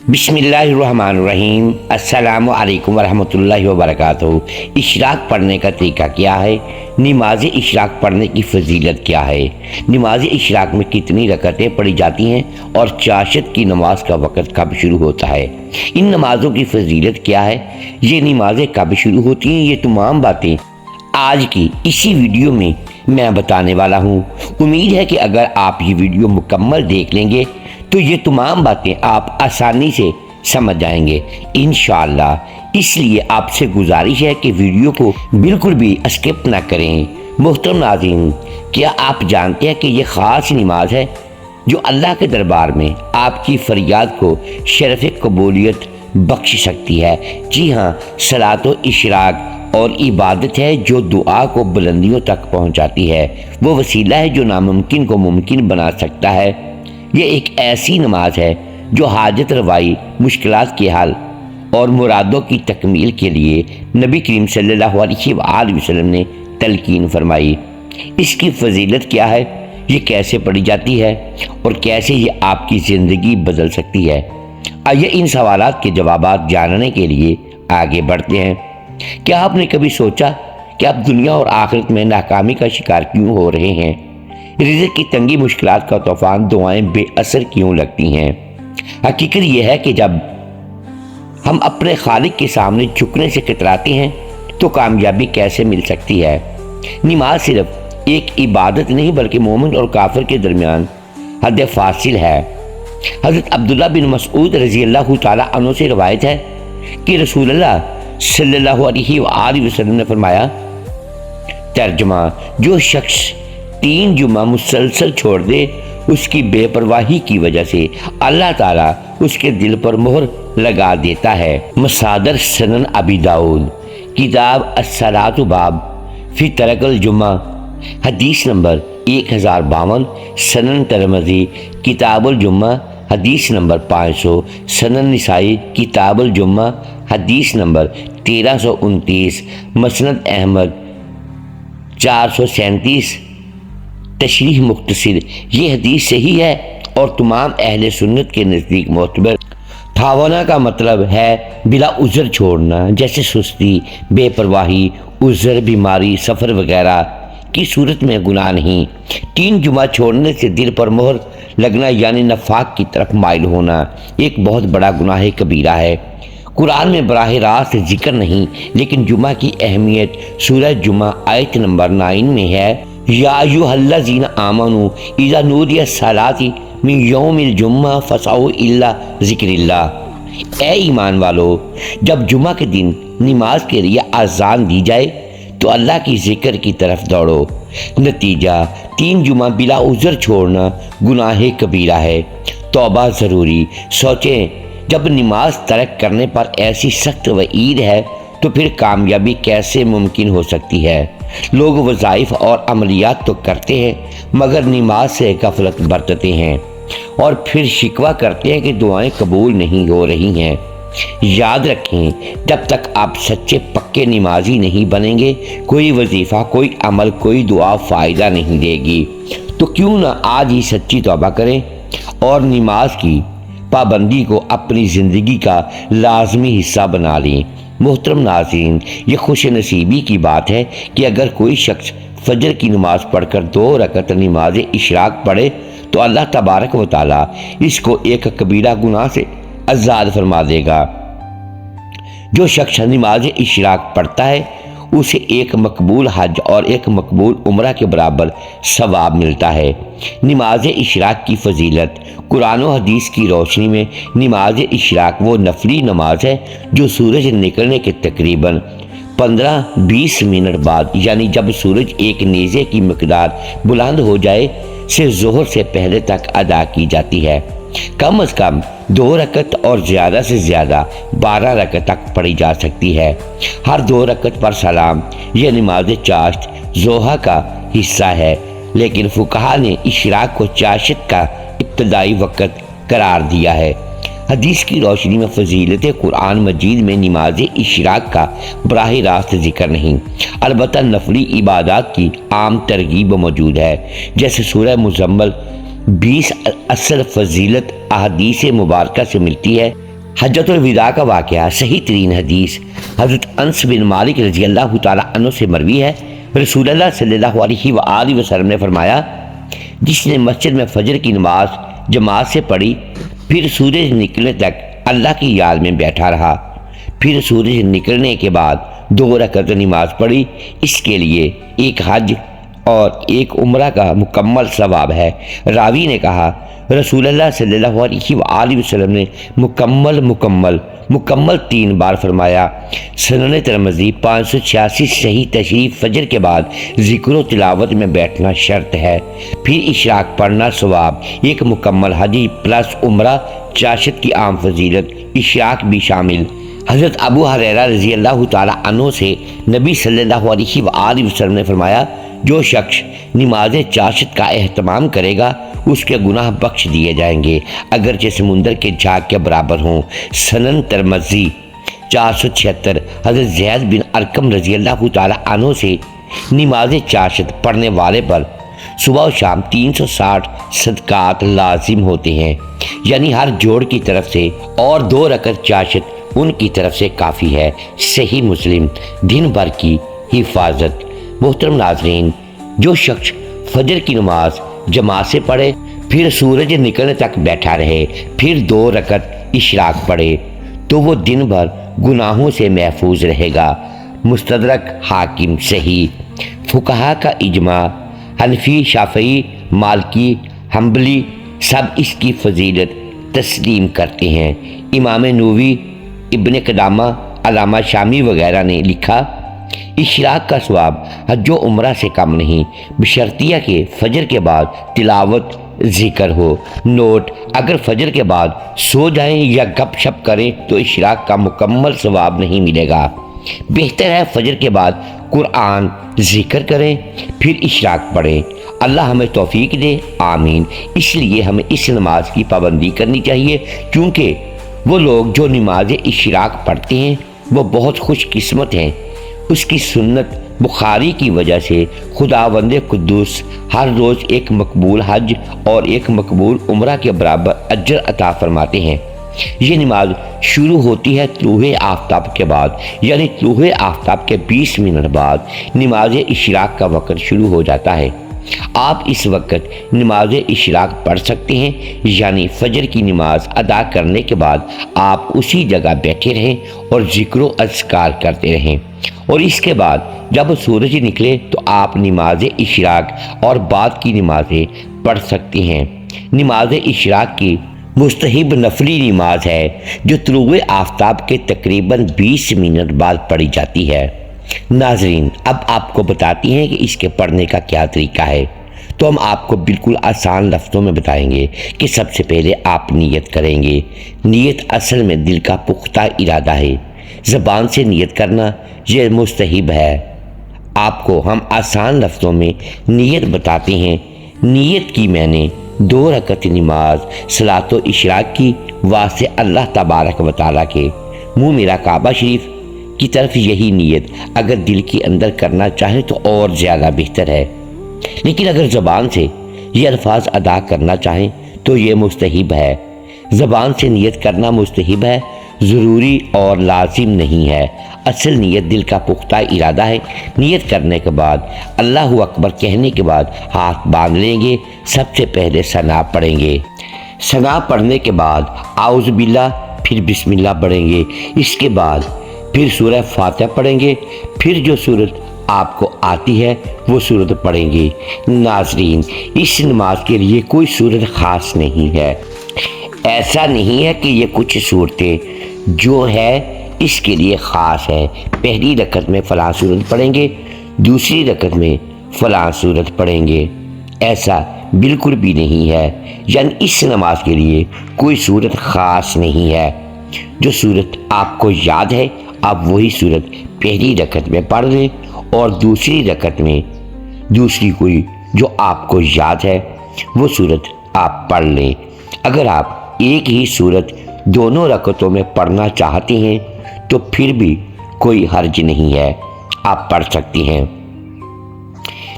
بسم اللہ الرحمن الرحیم۔ السلام علیکم ورحمۃ اللہ وبرکاتہ۔ اشراق پڑھنے کا طریقہ کیا ہے؟ نماز اشراق پڑھنے کی فضیلت کیا ہے؟ نماز اشراق میں کتنی رکعتیں پڑھی جاتی ہیں اور چاشت کی نماز کا وقت کب شروع ہوتا ہے؟ ان نمازوں کی فضیلت کیا ہے؟ یہ نمازیں کب شروع ہوتی ہیں؟ یہ تمام باتیں آج کی اسی ویڈیو میں میں بتانے والا ہوں۔ امید ہے کہ اگر آپ یہ ویڈیو مکمل دیکھ لیں گے تو یہ تمام باتیں آپ آسانی سے سمجھ جائیں گے انشاءاللہ۔ اس لیے آپ سے گزارش ہے کہ ویڈیو کو بالکل بھی اسکپ نہ کریں۔ محترم ناظرین، کیا آپ جانتے ہیں کہ یہ خاص نماز ہے جو اللہ کے دربار میں آپ کی فریاد کو شرف قبولیت بخش سکتی ہے؟ جی ہاں، صلاۃ و اشراق اور عبادت ہے جو دعا کو بلندیوں تک پہنچاتی ہے۔ وہ وسیلہ ہے جو ناممکن کو ممکن بنا سکتا ہے۔ یہ ایک ایسی نماز ہے جو حاجت روائی، مشکلات کے حل اور مرادوں کی تکمیل کے لیے نبی کریم صلی اللہ علیہ وآلہ وسلم نے تلقین فرمائی۔ اس کی فضیلت کیا ہے؟ یہ کیسے پڑھی جاتی ہے اور کیسے یہ آپ کی زندگی بدل سکتی ہے؟ آئیے ان سوالات کے جوابات جاننے کے لیے آگے بڑھتے ہیں۔ کیا آپ نے کبھی سوچا کہ آپ دنیا اور آخرت میں ناکامی کا شکار کیوں ہو رہے ہیں؟ رزق کی تنگی، مشکلات کا طوفان، دعائیں بے اثر کیوں لگتی ہیں؟ حقیقت یہ ہے کہ جب ہم اپنے خالق کے سامنے جھکنے سے کتراتے ہیں تو کامیابی کیسے مل سکتی ہے؟ نماز صرف ایک عبادت نہیں بلکہ مومن اور کافر کے درمیان حد فاصل ہے۔ حضرت عبداللہ بن مسعود رضی اللہ تعالیٰ عنہ سے روایت ہے کہ رسول اللہ صلی اللہ علیہ وآلہ وسلم نے فرمایا، ترجمہ: جو شخص 3 جمعہ مسلسل چھوڑ دے، اس کی بے پرواہی کی وجہ سے اللہ تعالیٰ اس کے دل پر مہر لگا دیتا ہے۔ مصادر: سنن ابی داؤد، کتاب الصلاۃ باب فی ترک الجمعہ، حدیث نمبر 1052۔ سنن ترمذی، کتاب الجمعہ، حدیث نمبر 500۔ سنن نسائی، کتاب الجمعہ، حدیث نمبر 1329۔ مسند احمد 437۔ تشریح مختصر: یہ حدیث صحیح ہے اور تمام اہل سنت کے نزدیک معتبر۔ تھاونا کا مطلب ہے بلا عذر چھوڑنا، جیسے سستی، بے پرواہی، عذر، بیماری، سفر وغیرہ کی صورت میں گناہ نہیں۔ 3 جمعہ چھوڑنے سے دل پر مہر لگنا یعنی نفاق کی طرف مائل ہونا ایک بہت بڑا گناہ کبیرہ ہے۔ قرآن میں براہ راست ذکر نہیں، لیکن جمعہ کی اہمیت سورہ جمعہ آیت نمبر 9 میں ہے، یا ایھا الذین آمنوا اذا نودی للصلاۃ من یوم الجمعہ فاسعوا الی ذکر اللہ۔ اے ایمان والو، جب جمعہ کے دن نماز کے لیے اذان دی جائے تو اللہ کی ذکر کی طرف دوڑو۔ نتیجہ: 3 جمعہ بلا عذر چھوڑنا گناہ کبیرہ ہے۔ توبہ ضروری۔ سوچیں، جب نماز ترک کرنے پر ایسی سخت وعید ہے تو پھر کامیابی کیسے ممکن ہو سکتی ہے؟ لوگ وظائف اور عملیات تو کرتے ہیں مگر نماز سے غفلت برتتے ہیں اور پھر شکوہ کرتے ہیں کہ دعائیں قبول نہیں ہو رہی ہیں۔ یاد رکھیں، جب تک آپ سچے پکے نمازی نہیں بنیں گے، کوئی وظیفہ، کوئی عمل، کوئی دعا فائدہ نہیں دے گی۔ تو کیوں نہ آج ہی سچی توبہ کریں اور نماز کی پابندی کو اپنی زندگی کا لازمی حصہ بنا لیں۔ محترم ناظرین، یہ خوش نصیبی کی بات ہے کہ اگر کوئی شخص فجر کی نماز پڑھ کر 2 رکعت نماز اشراق پڑھے تو اللہ تبارک و تعالیٰ اس کو ایک کبیرہ گناہ سے آزاد فرما دے گا۔ جو شخص نماز اشراق پڑھتا ہے اسے ایک مقبول حج اور ایک مقبول عمرہ کے برابر ثواب ملتا ہے۔ نماز اشراق کی فضیلت: قرآن و حدیث کی روشنی میں نماز اشراق وہ نفلی نماز ہے جو سورج نکلنے کے تقریباً 15-20 منٹ بعد، یعنی جب سورج ایک نیزے کی مقدار بلند ہو جائے سے ظہر سے پہلے تک ادا کی جاتی ہے۔ کم از کم 2 رکعت اور زیادہ سے زیادہ 12 رکعت تک پڑھی جا سکتی ہے۔ ہر 2 رکعت پر سلام۔ یہ نماز چاشت ضحیٰ کا حصہ ہے، لیکن فقہا نے اشراق کو چاشت کا ابتدائی وقت قرار دیا ہے۔ حدیث کی روشنی میں فضیلت قرآن مجید میں نماز اشراق کا براہ راست ذکر نہیں، البتہ نفلی عبادات کی عام ترغیب موجود ہے، جیسے سورہ مزمل 20۔ اصل فضیلت احادیث مبارکہ سے ملتی ہے۔ حجۃ الوداع کا واقعہ صحیح ترین حدیث حضرت انس بن مالک رضی اللہ تعالیٰ عنہ سے مروی ہے۔ رسول اللہ صلی اللہ علیہ وآلہ وسلم نے فرمایا، جس نے مسجد میں فجر کی نماز جماعت سے پڑھی، پھر سورج نکلنے تک اللہ کی یاد میں بیٹھا رہا، پھر سورج نکلنے کے بعد 2 رکعت نماز پڑھی، اس کے لیے ایک حج اور ایک عمرہ کا مکمل ثواب ہے۔ راوی نے کہا، رسول اللہ صلی اللہ علیہ وآلہ وسلم نے مکمل 3 بار فرمایا۔ سنن ترمذی 586 صحیح تشریف فجر کے بعد ذکر و تلاوت میں بیٹھنا شرط ہے، پھر اشراق پڑھنا ثواب، ایک مکمل حج پلس عمرہ، چاشت کی عام فضیلت، اشراق بھی شامل۔ حضرت ابو ہریرہ رضی اللہ تعالیٰ عنہ سے نبی صلی اللہ علیہ وآلہ وسلم نے فرمایا، جو شخص نماز چاشت کا اہتمام کرے گا اس کے گناہ بخش دیے جائیں گے، اگرچہ سمندر کے جھاگ کے برابر ہوں۔ سنن ترمذی 476 حضرت زید بن ارقم رضی اللہ تعالیٰ عنہ سے نماز چاشت پڑھنے والے پر صبح و شام 360 صدقات لازم ہوتے ہیں، یعنی ہر جوڑ کی طرف سے، اور 2 رکعت چاشت ان کی طرف سے کافی ہے۔ صحیح مسلم۔ دن بھر کی حفاظت۔ محترم ناظرین، جو شخص فجر کی نماز جماعت سے پڑھے، پھر سورج نکلنے تک بیٹھا رہے، پھر 2 رکعت اشراق پڑھے، تو وہ دن بھر گناہوں سے محفوظ رہے گا۔ مستدرک حاکم۔ صحیح۔ فقہا کا اجماع، حنفی، شافعی، مالکی، حنبلی سب اس کی فضیلت تسلیم کرتے ہیں۔ امام نووی، ابن قدامہ، علامہ شامی وغیرہ نے لکھا، اشراق کا ثواب حج و عمرہ سے کم نہیں، بشرطیہ کہ فجر کے بعد تلاوت ذکر ہو۔ نوٹ: اگر فجر کے بعد سو جائیں یا گپ شپ کریں تو اشراق کا مکمل ثواب نہیں ملے گا۔ بہتر ہے فجر کے بعد قرآن ذکر کریں، پھر اشراق پڑھیں۔ اللہ ہمیں توفیق دے، آمین۔ اس لیے ہمیں اس نماز کی پابندی کرنی چاہیے، کیونکہ وہ لوگ جو نماز اشراق پڑھتے ہیں وہ بہت خوش قسمت ہیں۔ اس کی سنت بخاری کی وجہ سے خداوند قدوس ہر روز ایک مقبول حج اور ایک مقبول عمرہ کے برابر اجر عطا فرماتے ہیں۔ یہ نماز شروع ہوتی ہے طلوع آفتاب کے بعد، یعنی طلوع آفتاب کے 20 منٹ بعد نماز اشراق کا وقت شروع ہو جاتا ہے۔ آپ اس وقت نماز اشراق پڑھ سکتے ہیں، یعنی فجر کی نماز ادا کرنے کے بعد آپ اسی جگہ بیٹھے رہیں اور ذکر و اذکار کرتے رہیں، اور اس کے بعد جب سورج نکلے تو آپ نماز اشراق اور بعد کی نمازیں پڑھ سکتے ہیں۔ نماز اشراق کی مستحب نفلی نماز ہے جو طلوع آفتاب کے تقریباً 20 منٹ بعد پڑھی جاتی ہے۔ ناظرین، اب آپ کو بتاتی ہیں کہ اس کے پڑھنے کا کیا طریقہ ہے۔ تو ہم آپ کو بالکل آسان لفظوں میں بتائیں گے کہ سب سے پہلے آپ نیت کریں گے۔ نیت اصل میں دل کا پختہ ارادہ ہے، زبان سے نیت کرنا یہ مستحب ہے۔ آپ کو ہم آسان لفظوں میں نیت بتاتے ہیں۔ نیت کی میں نے 2 رکعت نماز صلاۃ و اشراق کی واسطے اللہ تبارک و تعالیٰ کے منہ میرا کعبہ شریف کی طرف یہی نیت اگر دل کے اندر کرنا چاہیں تو اور زیادہ بہتر ہے، لیکن اگر زبان سے یہ الفاظ ادا کرنا چاہیں تو یہ مستحب ہے۔ زبان سے نیت کرنا مستحب ہے، ضروری اور لازم نہیں ہے۔ اصل نیت دل کا پختہ ارادہ ہے۔ نیت کرنے کے بعد اللہ اکبر کہنے کے بعد ہاتھ باندھ لیں گے۔ سب سے پہلے ثنا پڑھیں گے۔ ثنا پڑھنے کے بعد اعوذ باللہ، پھر بسم اللہ پڑھیں گے۔ اس کے بعد پھر سورہ فاتحہ پڑھیں گے، پھر جو سورت آپ کو آتی ہے وہ سورت پڑھیں گے۔ ناظرین، اس نماز کے لیے کوئی سورت خاص نہیں ہے۔ ایسا نہیں ہے کہ یہ کچھ صورتیں جو ہے اس کے لیے خاص ہے، پہلی رکعت میں فلاں سورت پڑھیں گے، دوسری رکعت میں فلاں سورت پڑھیں گے، ایسا بالکل بھی نہیں ہے۔ یعنی اس نماز کے لیے کوئی سورت خاص نہیں ہے۔ جو سورت آپ کو یاد ہے آپ وہی سورت پہلی رکعت میں پڑھ لیں، اور دوسری رکعت میں دوسری کوئی جو آپ کو یاد ہے وہ سورت آپ پڑھ لیں۔ اگر آپ ایک ہی سورت دونوں رکعتوں میں پڑھنا چاہتے ہیں تو پھر بھی کوئی حرج نہیں ہے، آپ پڑھ سکتے ہیں۔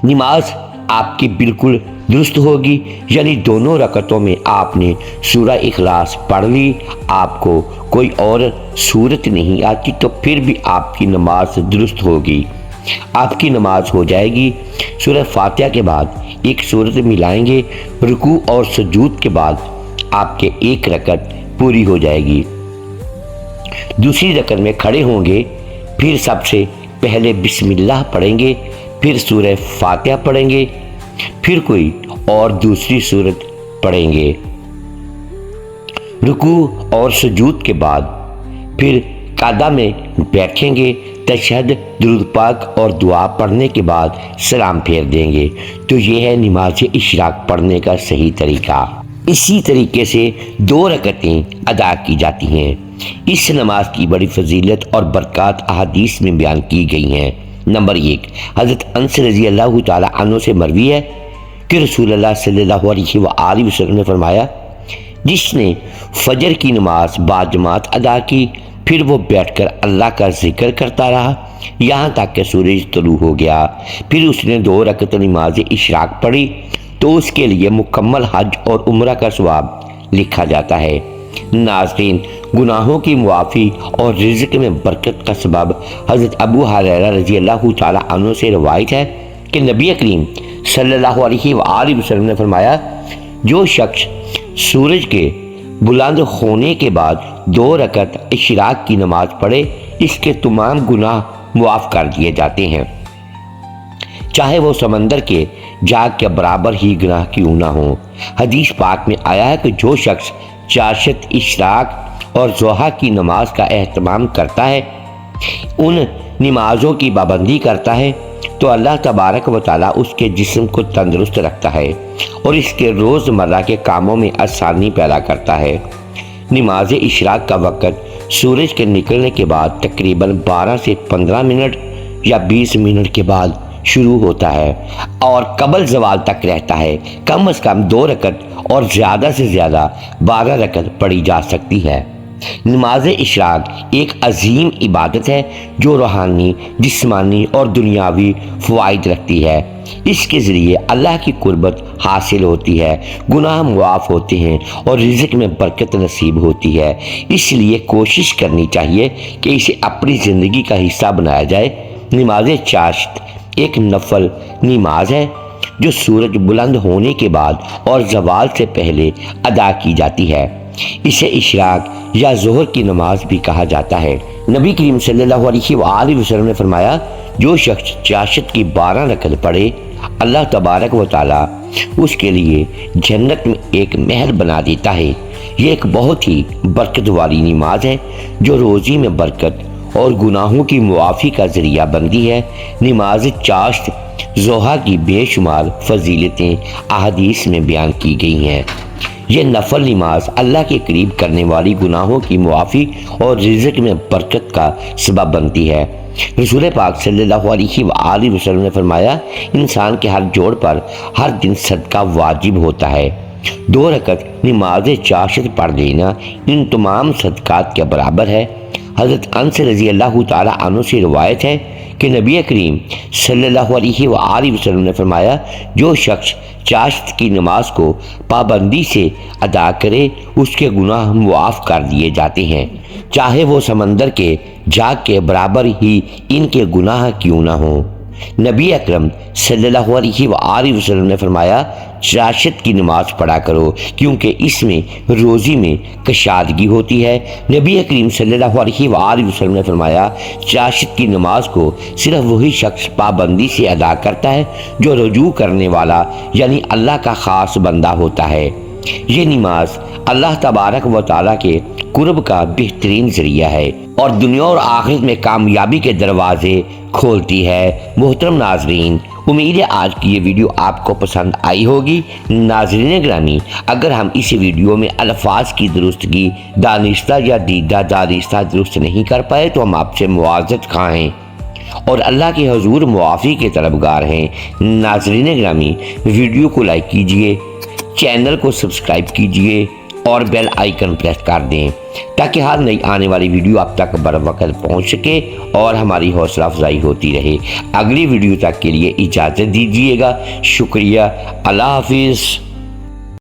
نماز آپ کی بالکل درست ہوگی، یعنی دونوں رکعتوں میں آپ نے سورہ اخلاص پڑھ لی، آپ کو کوئی اور صورت نہیں آتی، تو پھر بھی آپ کی نماز درست ہوگی، آپ کی نماز ہو جائے گی۔ سورہ فاتحہ کے بعد ایک سورت ملائیں گے، رکوع اور سجود کے بعد آپ کے ایک رکعت پوری ہو جائے گی۔ دوسری رکعت میں کھڑے ہوں گے، پھر سب سے پہلے بسم اللہ پڑھیں گے، پھر سورہ فاتحہ پڑھیں گے، پھر کوئی اور دوسری سورت پڑھیں گے۔ رکوع اور سجود کے بعد پھر قعدہ میں بیٹھیں گے، تشہد، درود پاک اور دعا پڑھنے کے بعد سلام پھیر دیں گے۔ تو یہ ہے نماز اشراق پڑھنے کا صحیح طریقہ۔ اسی طریقے سے 2 رکعتیں ادا کی جاتی ہیں۔ اس نماز کی بڑی فضیلت اور برکات احادیث میں بیان کی گئی ہیں۔ نمبر 1، حضرت انس رضی اللہ تعالی عنہ سے مروی ہے کہ رسول اللہ صلی اللہ علیہ وآلہ وسلم نے فرمایا، جس نے فجر کی نماز باجماعت ادا کی، پھر وہ بیٹھ کر اللہ کا ذکر کرتا رہا یہاں تک کہ سورج طلوع ہو گیا، پھر اس نے 2 رکعت نماز اشراق پڑھی، تو اس کے لیے مکمل حج اور عمرہ کا ثواب لکھا جاتا ہے۔ ناظرین، گناہوں کی معافی اور رزق میں برکت کا سبب حضرت ابو ہریرہ رضی اللہ تعالی عنہ سے روایت ہے کہ نبی کریم صلی اللہ علیہ وآلہ وسلم نے فرمایا، جو شخص سورج کے بلند ہونے کے بعد 2 رکعت اشراق کی نماز پڑھے، اس کے تمام گناہ معاف کر دیے جاتے ہیں، چاہے وہ سمندر کے جاگ کے برابر ہی گناہ کیوں نہ ہوں۔ حدیث پاک میں آیا ہے کہ جو شخص چاشت، اشراق اور ضحیٰ کی نماز کا اہتمام کرتا ہے، ان نمازوں کی پابندی کرتا ہے، تو اللہ تبارک و تعالیٰ اس کے جسم کو تندرست رکھتا ہے اور اس کے روزمرہ کے کاموں میں آسانی پیدا کرتا ہے۔ نماز اشراق کا وقت سورج کے نکلنے کے بعد تقریباً 12 سے 15 منٹ یا 20 منٹ کے بعد شروع ہوتا ہے اور قبل زوال تک رہتا ہے۔ کم از کم 2 رکعت اور زیادہ سے زیادہ 12 رکعت پڑھی جا سکتی ہے۔ نماز اشراق ایک عظیم عبادت ہے جو روحانی، جسمانی اور دنیاوی فوائد رکھتی ہے۔ اس کے ذریعے اللہ کی قربت حاصل ہوتی ہے، گناہ معاف ہوتے ہیں اور رزق میں برکت نصیب ہوتی ہے۔ اس لیے کوشش کرنی چاہیے کہ اسے اپنی زندگی کا حصہ بنایا جائے۔ نماز چاشت ایک نفل نماز ہے جو سورج بلند ہونے کے بعد اور زوال سے پہلے ادا کی جاتی ہے۔ اسے اشراق یا ظہر کی نماز بھی کہا جاتا ہے۔ نبی کریم صلی اللہ علیہ وآلہ وسلم نے فرمایا، جو شخص چاشت کی 12 رکعت پڑھے، اللہ تبارک و تعالیٰ اس کے لیے جنت میں ایک محل بنا دیتا ہے۔ یہ ایک بہت ہی برکت والی نماز ہے جو روزی میں برکت اور گناہوں کی معافی کا ذریعہ بنتی ہے۔ نماز چاشت ضحیٰ کی بے شمار فضیلتیں احادیث میں بیان کی گئی ہیں۔ یہ نفل نماز اللہ کے قریب کرنے والی گناہوں کی معافی اور رزق میں برکت کا سبب بنتی ہے۔ رسول پاک صلی اللہ علیہ وآلہ وسلم نے فرمایا، انسان کے ہر جوڑ پر ہر دن صدقہ واجب ہوتا ہے۔ 2 رکعت نماز چاشت پڑھ لینا ان تمام صدقات کے برابر ہے۔ حضرت انس رضی اللہ تعالی عنہ سے روایت ہے کہ نبی کریم صلی اللہ علیہ وآلہ وسلم نے فرمایا، جو شخص چاشت کی نماز کو پابندی سے ادا کرے، اس کے گناہ معاف کر دیے جاتے ہیں، چاہے وہ سمندر کے جاگ کے برابر ہی ان کے گناہ کیوں نہ ہوں۔ نبی اکرم صلی اللہ علیہ وآلہ وسلم نے فرمایا، چاشت کی نماز پڑھا کرو کیونکہ اس میں روزی میں کشادگی ہوتی ہے۔ نبی کریم صلی اللہ علیہ وآلہ وسلم نے فرمایا، چاشت کی نماز کو صرف وہی شخص پابندی سے ادا کرتا ہے جو رجوع کرنے والا یعنی اللہ کا خاص بندہ ہوتا ہے۔ یہ نماز اللہ تبارک و تعالیٰ کے قرب کا بہترین ذریعہ ہے اور دنیا اور آخرت میں کامیابی کے دروازے کھولتی ہے۔ محترم ناظرین، امید ہے آج کی یہ ویڈیو آپ کو پسند آئی ہوگی۔ ناظرین گرامی، اگر ہم اس ویڈیو میں الفاظ کی درستگی دانستہ یا دیدہ دانستہ درست نہیں کر پائے تو ہم آپ سے معذرت خواہ ہیں اور اللہ کے حضور معافی کے طلبگار ہیں۔ ناظرین گرامی، ویڈیو کو لائک کیجئے، چینل کو سبسکرائب کیجئے اور بیل آئیکن پریس کر دیں تاکہ ہر نئی آنے والی ویڈیو آپ تک بر وقت پہنچ سکے اور ہماری حوصلہ افزائی ہوتی رہے۔ اگلی ویڈیو تک کے لیے اجازت دیجیے گا۔ شکریہ، اللہ حافظ۔